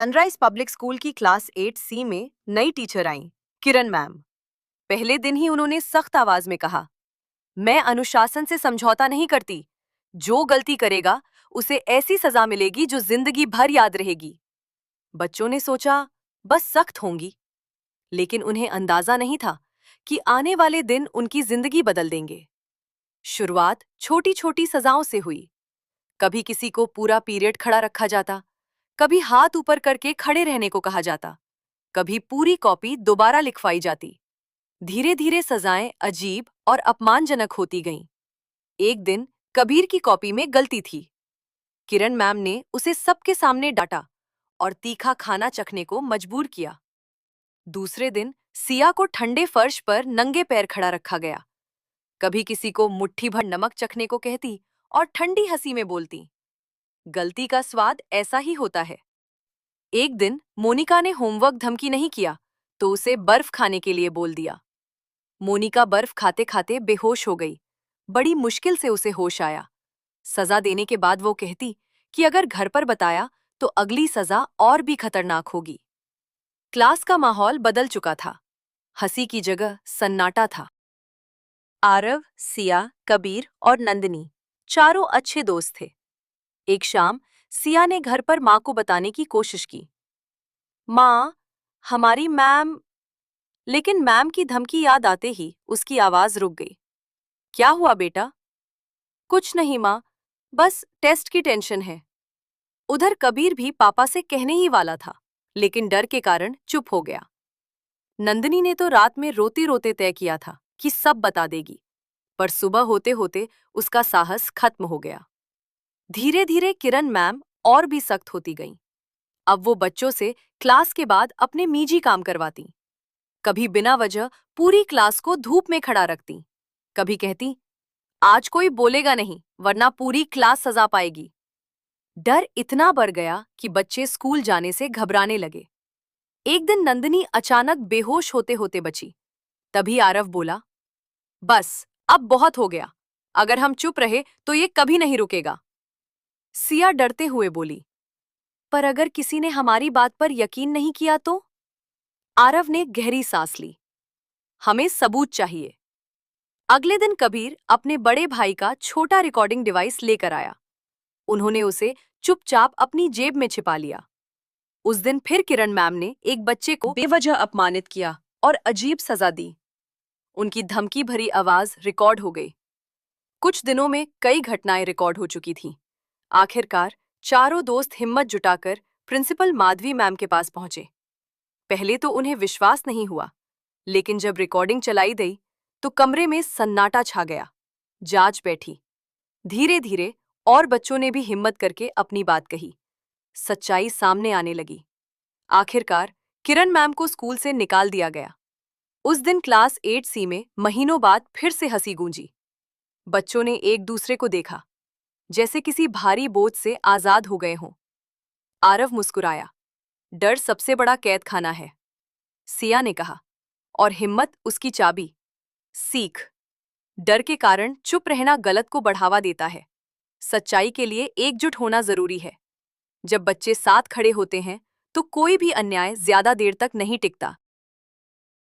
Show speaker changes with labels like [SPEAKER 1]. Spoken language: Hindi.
[SPEAKER 1] सनराइज पब्लिक स्कूल की क्लास 8C में नई टीचर आईं, किरण मैम। पहले दिन ही उन्होंने सख्त आवाज में कहा, मैं अनुशासन से समझौता नहीं करती। जो गलती करेगा उसे ऐसी सजा मिलेगी जो जिंदगी भर याद रहेगी। बच्चों ने सोचा बस सख्त होंगी, लेकिन उन्हें अंदाजा नहीं था कि आने वाले दिन उनकी जिंदगी बदल देंगे। शुरुआत छोटी छोटी सजाओं से हुई। कभी किसी को पूरा पीरियड खड़ा रखा जाता, कभी हाथ ऊपर करके खड़े रहने को कहा जाता, कभी पूरी कॉपी दोबारा लिखवाई जाती। धीरे धीरे सजाएं अजीब और अपमानजनक होती गईं। एक दिन कबीर की कॉपी में गलती थी। किरण मैम ने उसे सबके सामने डांटा और तीखा खाना चखने को मजबूर किया। दूसरे दिन सिया को ठंडे फर्श पर नंगे पैर खड़ा रखा गया। कभी किसी को मुट्ठी भर नमक चखने को कहती और ठंडी हंसी में बोलती, गलती का स्वाद ऐसा ही होता है। एक दिन मोनिका ने होमवर्क धमकी नहीं किया तो उसे बर्फ खाने के लिए बोल दिया। मोनिका बर्फ खाते खाते बेहोश हो गई। बड़ी मुश्किल से उसे होश आया। सजा देने के बाद वो कहती कि अगर घर पर बताया तो अगली सजा और भी खतरनाक होगी। क्लास का माहौल बदल चुका था। हंसी की जगह सन्नाटा था। आरव, सिया, कबीर और नंदिनी चारों अच्छे दोस्त थे। एक शाम सिया ने घर पर माँ को बताने की कोशिश की। माँ, हमारी मैम। लेकिन मैम की धमकी याद आते ही उसकी आवाज रुक गई। क्या हुआ बेटा? कुछ नहीं माँ, बस टेस्ट की टेंशन है। उधर कबीर भी पापा से कहने ही वाला था, लेकिन डर के कारण चुप हो गया। नंदिनी ने तो रात में रोते रोते तय किया था कि सब बता देगी, पर सुबह होते होते उसका साहस खत्म हो गया। धीरे धीरे किरण मैम और भी सख्त होती गईं। अब वो बच्चों से क्लास के बाद अपने निजी काम करवाती। कभी बिना वजह पूरी क्लास को धूप में खड़ा रखती, कभी कहती, आज कोई बोलेगा नहीं वरना पूरी क्लास सजा पाएगी। डर इतना बढ़ गया कि बच्चे स्कूल जाने से घबराने लगे। एक दिन नंदिनी अचानक बेहोश होते होते बची। तभी आरव बोला, बस अब बहुत हो गया। अगर हम चुप रहे तो ये कभी नहीं रुकेगा। सिया डरते हुए बोली, पर अगर किसी ने हमारी बात पर यकीन नहीं किया तो? आरव ने गहरी सांस ली। हमें सबूत चाहिए। अगले दिन कबीर अपने बड़े भाई का छोटा रिकॉर्डिंग डिवाइस लेकर आया। उन्होंने उसे चुपचाप अपनी जेब में छिपा लिया। उस दिन फिर किरण मैम ने एक बच्चे को बेवजह अपमानित किया और अजीब सजा दी। उनकी धमकी भरी आवाज रिकॉर्ड हो गई। कुछ दिनों में कई घटनाएं रिकॉर्ड हो चुकी थीं। आखिरकार चारों दोस्त हिम्मत जुटाकर प्रिंसिपल माधवी मैम के पास पहुंचे। पहले तो उन्हें विश्वास नहीं हुआ, लेकिन जब रिकॉर्डिंग चलाई गई तो कमरे में सन्नाटा छा गया। जांच बैठी। धीरे धीरे और बच्चों ने भी हिम्मत करके अपनी बात कही। सच्चाई सामने आने लगी। आखिरकार किरण मैम को स्कूल से निकाल दिया गया। उस दिन क्लास 8C में महीनों बाद फिर से हंसी गूंजी। बच्चों ने एक दूसरे को देखा, जैसे किसी भारी बोझ से आजाद हो गए हों। आरव मुस्कुराया, डर सबसे बड़ा कैद खाना है। सिया ने कहा, और हिम्मत उसकी चाबी। सीख, डर के कारण चुप रहना गलत को बढ़ावा देता है। सच्चाई के लिए एकजुट होना जरूरी है। जब बच्चे साथ खड़े होते हैं तो कोई भी अन्याय ज्यादा देर तक नहीं टिकता।